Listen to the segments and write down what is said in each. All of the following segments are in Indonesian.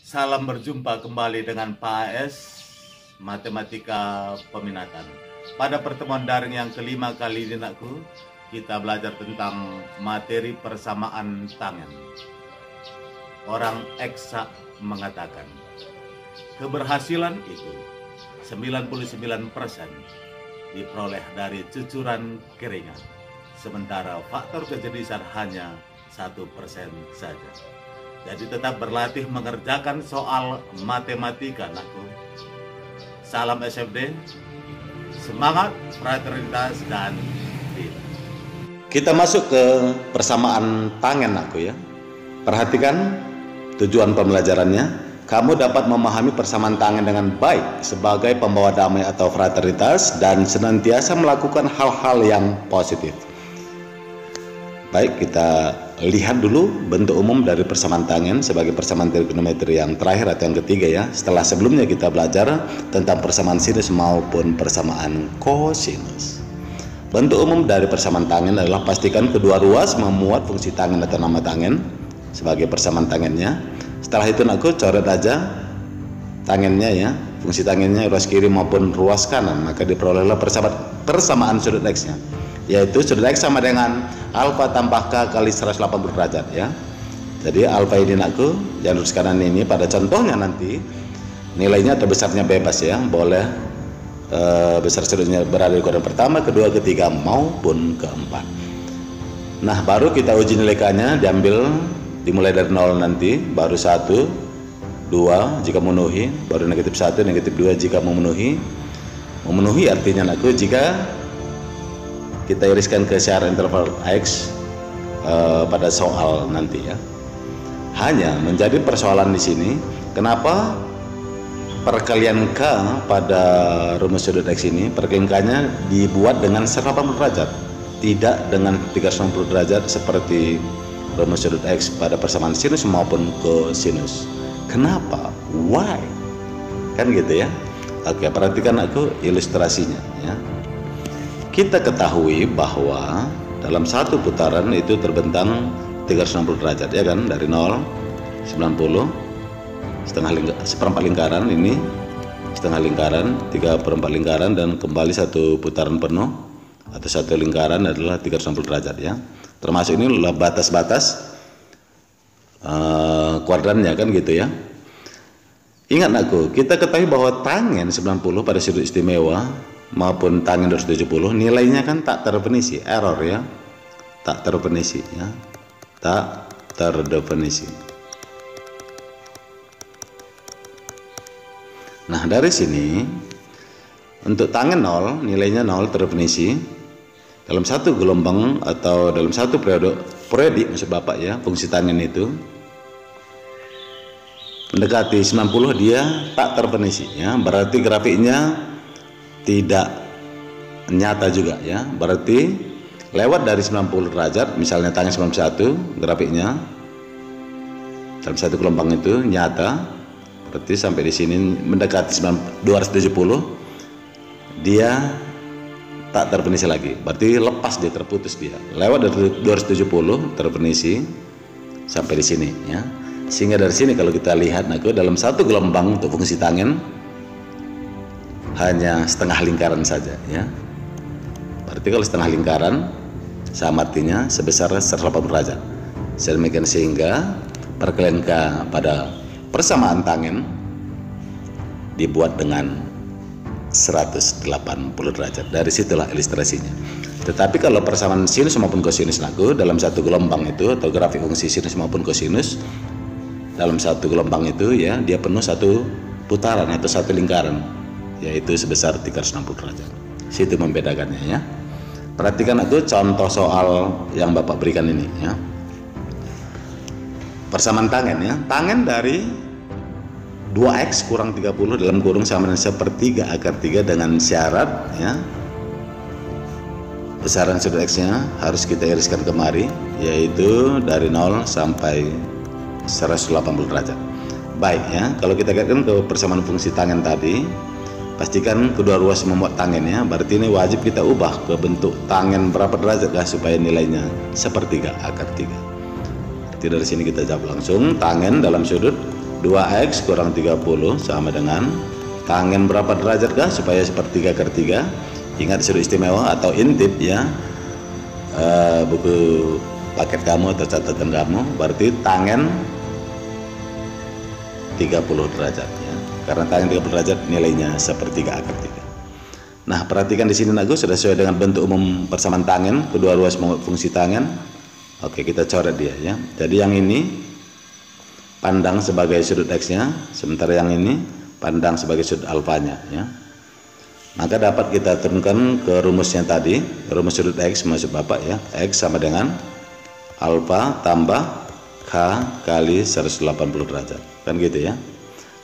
Salam berjumpa kembali dengan Pak AS Matematika Peminatan. Pada pertemuan daring yang kelima kali ini nakku, kita belajar tentang materi persamaan tangen. Orang eksak mengatakan keberhasilan itu 99% diperoleh dari cucuran keringat, sementara faktor kejenisan hanya 1% saja. Jadi tetap berlatih mengerjakan soal matematika, nakku. Salam SFD, semangat, fraternitas, dan tidak. Kita masuk ke persamaan tangen, nakku ya. Perhatikan tujuan pembelajarannya. Kamu dapat memahami persamaan tangen dengan baik sebagai pembawa damai atau fraternitas dan senantiasa melakukan hal-hal yang positif. Baik, kita lihat dulu bentuk umum dari persamaan tangen sebagai persamaan trigonometri yang terakhir atau yang ketiga ya. Setelah sebelumnya kita belajar tentang persamaan sinus maupun persamaan kosinus. Bentuk umum dari persamaan tangen adalah pastikan kedua ruas memuat fungsi tangen atau nama tangen sebagai persamaan tangennya. Setelah itu aku coret aja tangennya ya, fungsi tangennya ruas kiri maupun ruas kanan, maka diperolehlah persamaan sudut X-nya, yaitu sudut X sama dengan alfa tambah K kali 180 derajat ya. Jadi alfa ini nakku yang lurus kanan ini pada contohnya nanti nilainya atau besarnya bebas ya, boleh besar sudutnya berada di kuadran pertama, kedua, ketiga maupun keempat. Nah, baru kita uji nilai K-nya, diambil dimulai dari 0 nanti, baru 1, 2 jika memenuhi, baru negatif 1, negatif 2 jika memenuhi. Memenuhi artinya nakku jika kita iriskan ke secara interval X pada soal nanti ya. Hanya menjadi persoalan di sini, kenapa perkalian K pada rumus sudut X ini, perkalian K-nya dibuat dengan 180 derajat, tidak dengan 360 derajat seperti rumus sudut X pada persamaan sinus maupun kosinus. Kenapa? Why? Kan gitu ya. Oke, perhatikan aku ilustrasinya ya. Kita ketahui bahwa dalam satu putaran itu terbentang 360 derajat ya kan, dari 0 90 seperempat lingkaran, ini setengah lingkaran, 3/4 lingkaran, dan kembali satu putaran penuh atau satu lingkaran adalah 360 derajat ya. Termasuk ini adalah batas-batas kuadrannya kan gitu ya. Ingat nakku, kita ketahui bahwa tangen 90 pada sudut istimewa maupun tangen 270 nilainya kan tak terdefinisi, error ya, tak terdefinisi ya, tak terdefinisi. Nah, dari sini untuk tangen 0 nilainya 0 terdefinisi. Dalam satu gelombang atau dalam satu periodik maksud Bapak ya, fungsi tangen itu mendekati 90 dia tak terdefinisi ya, berarti grafiknya tidak nyata juga ya. Berarti lewat dari 90 derajat, misalnya tangen 91, grafiknya dalam satu gelombang itu nyata, berarti sampai di sini mendekati 270 dia tak terdefinisi lagi, berarti lepas dia, terputus dia. Lewat dari 270 terdefinisi sampai di sini ya. Sehingga dari sini kalau kita lihat nakku, dalam satu gelombang untuk fungsi tangen hanya setengah lingkaran saja ya. Berarti kalau setengah lingkaran sama artinya sebesar 180 derajat. Sedemikian sehingga perkalian K pada persamaan tangen dibuat dengan 180 derajat. Dari situlah ilustrasinya. Tetapi kalau persamaan sinus maupun kosinus nakku dalam satu gelombang itu, atau grafik fungsi sinus maupun kosinus dalam satu gelombang itu ya, dia penuh satu putaran atau satu lingkaran, yaitu sebesar 360 derajat. Situ membedakannya ya. Perhatikan itu contoh soal yang Bapak berikan ini ya. Persamaan tangen ya. Tangen dari 2x kurang 30 dalam kurung sama dengan 1/3 akar 3 dengan syarat ya, besaran sudut X-nya harus kita iriskan kemari, yaitu dari 0 sampai 180 derajat. Baik ya, kalau kita kaitkan ke persamaan fungsi tangen tadi, pastikan kedua ruas memuat tangennya, berarti ini wajib kita ubah ke bentuk tangen berapa derajat lah supaya nilainya 1/3 akar 3. Jadi dari sini kita jawab langsung tangen dalam sudut 2x kurang 30 sama dengan tangen berapa derajat kah supaya sepertiga per 3. Ingat sudut istimewa atau intip ya, buku paket kamu atau catatan kamu, berarti tangen 30 derajat ya. Karena tangen 30 derajat nilainya sepertiga akar 3. Nah, perhatikan di sini Nagu sudah sesuai dengan bentuk umum persamaan tangen, kedua ruas fungsi tangen. Oke, kita coret dia ya. Jadi yang ini pandang sebagai sudut X-nya, sementara yang ini pandang sebagai sudut alfanya ya. Maka dapat kita turunkan ke rumusnya tadi, rumus sudut X maksud Bapak ya. X sama dengan alfa tambah K kali 180 derajat. Kan gitu ya.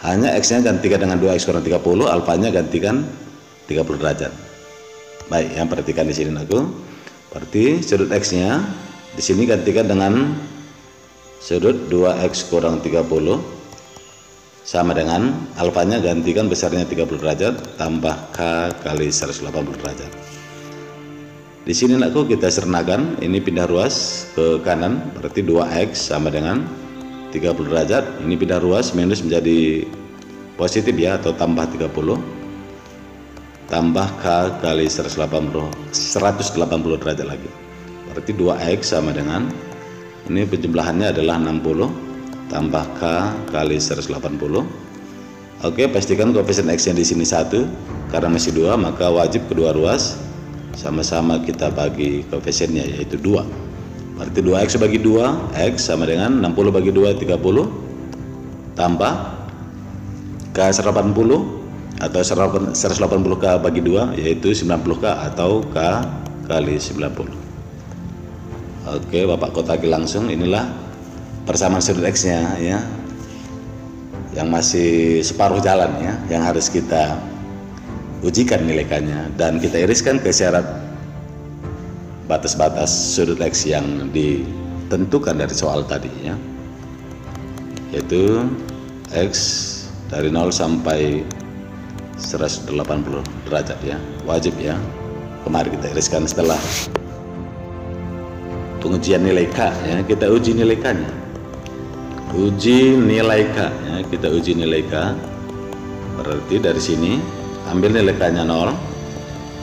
Hanya X-nya gantikan dengan 2x kurang 30, alfanya gantikan 30 derajat. Baik, yang perhatikan di sini Nagu. Berarti sudut X-nya di sini gantikan dengan sudut 2x kurang 30 sama dengan alfanya gantikan besarnya 30 derajat tambah K kali 180 derajat. Di sini Nagu kita sernakan, ini pindah ruas ke kanan, berarti 2x sama dengan 30 derajat. Ini pindah ruas minus menjadi positif ya, atau tambah 30 tambah K kali 180 derajat lagi. Berarti 2x sama dengan, ini penjumlahannya adalah 60 tambah K kali 180. Oke, pastikan koefisien X nya di sini 1, karena masih 2 maka wajib kedua ruas sama-sama kita bagi koefisiennya, yaitu 2. Berarti 2x bagi 2, X sama dengan 60 bagi 2, 30 tambah K 180 atau 180K bagi 2, yaitu 90K atau K kali 90. Oke, Bapak kotaki langsung. Inilah persamaan sudut X-nya ya, yang masih separuh jalan ya, yang harus kita ujikan nilai K-nya, dan kita iriskan ke syarat batas-batas sudut X yang ditentukan dari soal tadi ya, yaitu X dari 0 sampai 180 derajat ya, wajib ya. Kemarin kita iriskan setelah pengujian nilai K ya, kita uji nilai K nya, uji nilai K ya, kita uji nilai K. Berarti dari sini ambil nilai K nya 0,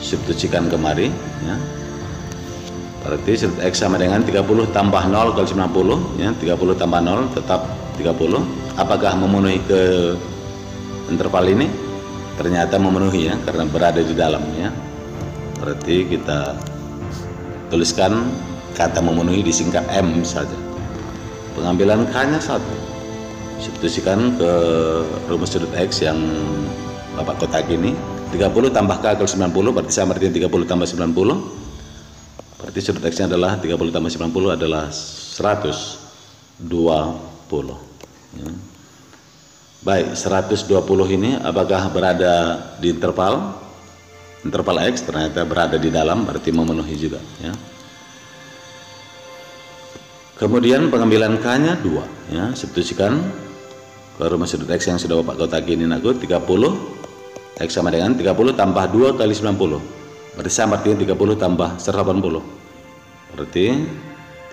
substitusikan kemari ya. Berarti sudut X sama dengan 30 tambah 0 kali 90 ya, 30 tambah 0 tetap 30. Apakah memenuhi ke interval ini? Ternyata memenuhi ya, karena berada di dalam ya. Berarti kita tuliskan kata memenuhi disingkat M saja. Pengambilan K-nya 1. Substitusikan ke rumus sudut X yang Bapak kotak ini. 30 tambah K kali 90 berarti sama dengan 30 tambah 90. Berarti sudut X-nya adalah 30 tambah 90 adalah 120 ya. Baik, 120 ini apakah berada di interval X? Ternyata berada di dalam, berarti memenuhi juga ya. Kemudian pengambilan K-nya 2 ya, substitusikan ke rumus sudut X yang sudah Bapak kotaki ini Nagu. 30 X sama dengan 30 tambah 2 kali 90 berarti sama artinya 30 tambah 180. Berarti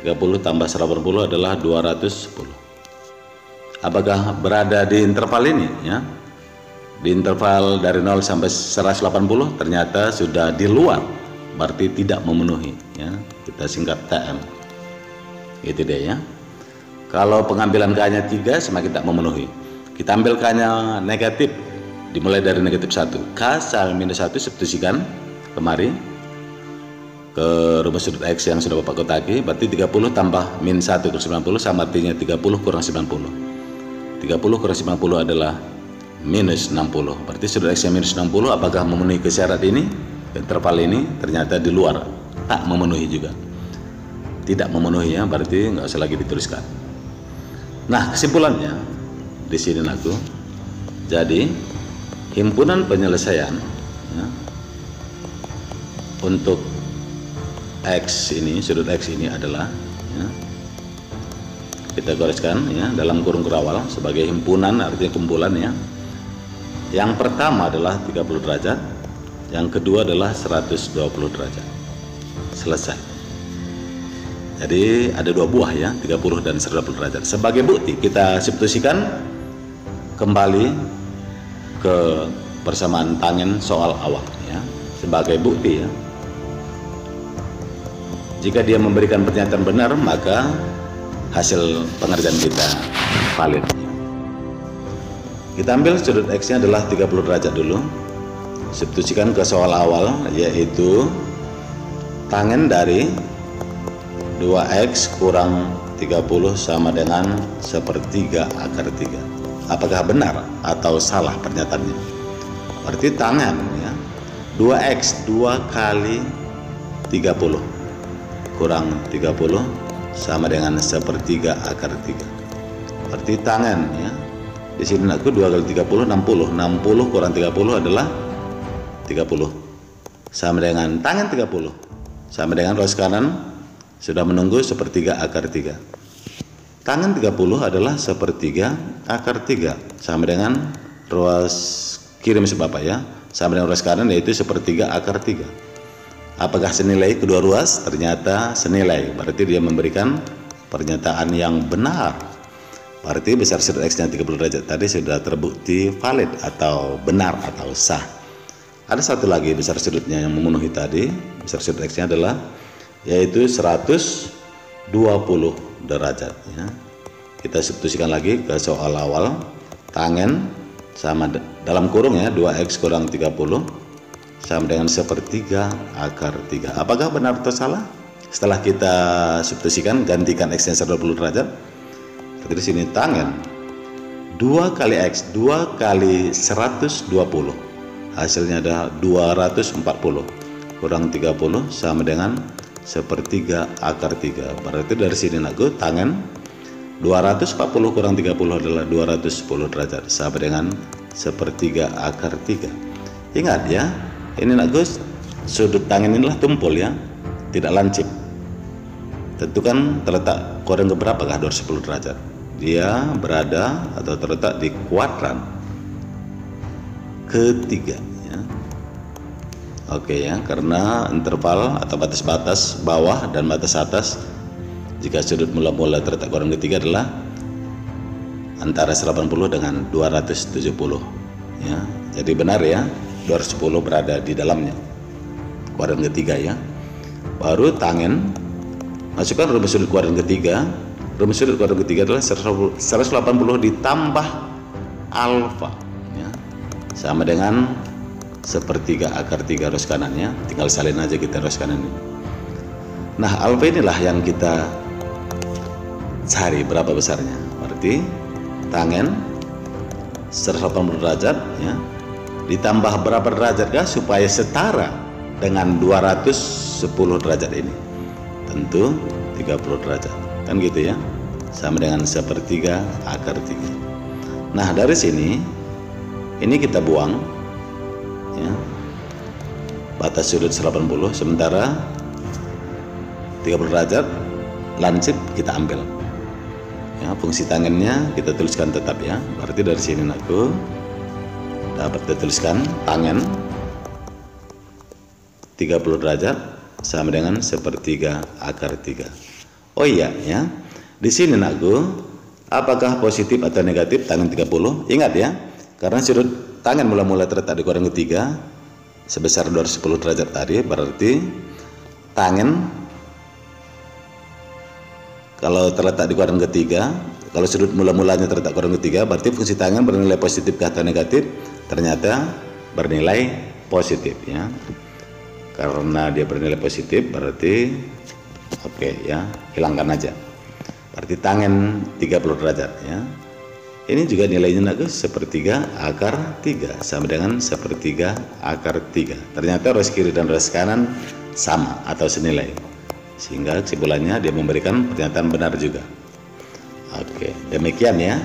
30 tambah 180 adalah 210. Apakah berada di interval ini ya, di interval dari 0 sampai 180? Ternyata sudah di luar, berarti tidak memenuhi ya, kita singkat TM. Itu dia ya. Kalau pengambilan K-nya 3 semakin tidak memenuhi, kita ambil K-nya negatif, dimulai dari negatif 1. K sama minus 1 substitusikan kemari ke rumus sudut X yang sudah Bapak kotaki. Berarti 30 tambah min 1 kali 90 sama artinya 30 kurang 90. 30 kurang 90 adalah minus 60. Berarti sudut X yang minus 60 apakah memenuhi ke syarat ini, interval ini? Ternyata di luar, tak memenuhi juga. Tidak memenuhi ya, berarti nggak usah lagi dituliskan. Nah, kesimpulannya di sini Nagu. Jadi himpunan penyelesaian ya, untuk X ini, sudut X ini adalah ya, kita gariskan ya dalam kurung kerawal sebagai himpunan, artinya kumpulan ya. Yang pertama adalah 30 derajat, yang kedua adalah 120 derajat. Selesai. Jadi ada dua buah ya, 30 dan 120 derajat. Sebagai bukti kita substitusikan kembali ke persamaan tangen soal awal ya, sebagai bukti ya. Jika dia memberikan pernyataan benar, maka hasil pengerjaan kita valid. Kita ambil sudut X-nya adalah 30 derajat dulu. Substitusikan ke soal awal, yaitu tangen dari 2X kurang 30 sama dengan 1/3 akar 3. Apakah benar atau salah pernyataannya? Berarti tangen ya, 2X 2 kali 30 kurang 30 sama dengan 1/3 akar 3. Berarti tangen ya. Di sini aku 2 kali 30 60. 60 kurang 30 adalah 30. Sama dengan tangen 30. Sama dengan ruas kanan sudah menunggu 1/3 akar 3. Tangen 30 adalah 1/3 akar 3. Sama dengan ruas kiri maksud Bapak ya. Sama dengan ruas kanan yaitu 1/3 akar 3. Apakah senilai kedua ruas? Ternyata senilai. Berarti dia memberikan pernyataan yang benar. Berarti besar sudut X-nya 30 derajat tadi sudah terbukti valid atau benar atau sah. Ada satu lagi besar sudutnya yang memenuhi tadi. Besar sudut X-nya adalah yaitu 120 derajat ya. Kita substitusikan lagi ke soal awal. Tangen sama dalam kurung ya, 2X kurang 30 sama dengan 1/3 akar 3. Apakah benar atau salah? Setelah kita substitusikan, gantikan X-nya 120 derajat. Di sini tangen 2 kali X, 2 kali 120, hasilnya adalah 240 kurang 30 sama dengan 1/3 akar 3. Berarti dari sini nakku tangen 240 kurang 30 adalah 210 derajat sama dengan 1/3 akar 3. Ingat ya, ini nakku sudut tangen inilah tumpul ya, tidak lancip. Tentukan terletak kuadran keberapakah 210 derajat. Dia berada atau terletak di kuadran ketiga ya. Oke ya, karena interval atau batas-batas bawah dan batas atas jika sudut mula-mula terletak kuadran ketiga adalah antara 180 dengan 270 ya. Jadi benar ya, 210 berada di dalamnya kuadran ketiga ya. Baru tangen, masukkan rumus sudut kuadran ketiga. Rumus sudut kuadran ketiga adalah 180 ditambah alfa ya, sama dengan 1/3 akar 3 ruas kanannya. Tinggal salin aja kita ruas kanan ini. Nah alfa inilah yang kita cari berapa besarnya. Berarti tangen 180 derajat ya, ditambah berapa derajat kah supaya setara dengan 210 derajat ini? Tentu 30 derajat kan gitu ya, sama dengan 1/3 akar 3. Nah dari sini ini kita buang ya, batas sudut 180, sementara 30 derajat lancip kita ambil ya, fungsi tangennya kita tuliskan tetap ya. Berarti dari sini aku dapat dituliskan tangen 30 derajat sama dengan 1/3 akar 3. Oh iya ya, di sini nakku, apakah positif atau negatif tangen 30? Ingat ya, karena sudut tangen mula-mula terletak di kuadran ketiga sebesar 210 derajat tadi, berarti tangen kalau terletak di kuadran ketiga, kalau sudut mula-mulanya terletak kuadran ketiga, berarti fungsi tangen bernilai positif atau negatif? Ternyata bernilai positif ya. Karena dia bernilai positif, berarti oke ya, hilangkan aja. Berarti tangen 30 derajat ya. Ini juga nilainya nak 1/3 akar 3 sama dengan 1/3 akar 3. Ternyata ruas kiri dan ruas kanan sama atau senilai. Sehingga kesimpulannya dia memberikan pernyataan benar juga. Oke, demikian ya.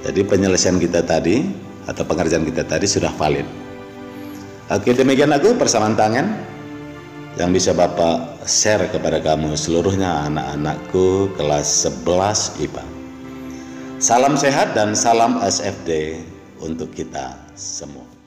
Jadi penyelesaian kita tadi atau pengerjaan kita tadi sudah valid. Oke, demikian aku persamaan tangen yang bisa Bapak share kepada kamu seluruhnya anak-anakku kelas 11 IPA. Salam sehat dan salam SFD untuk kita semua.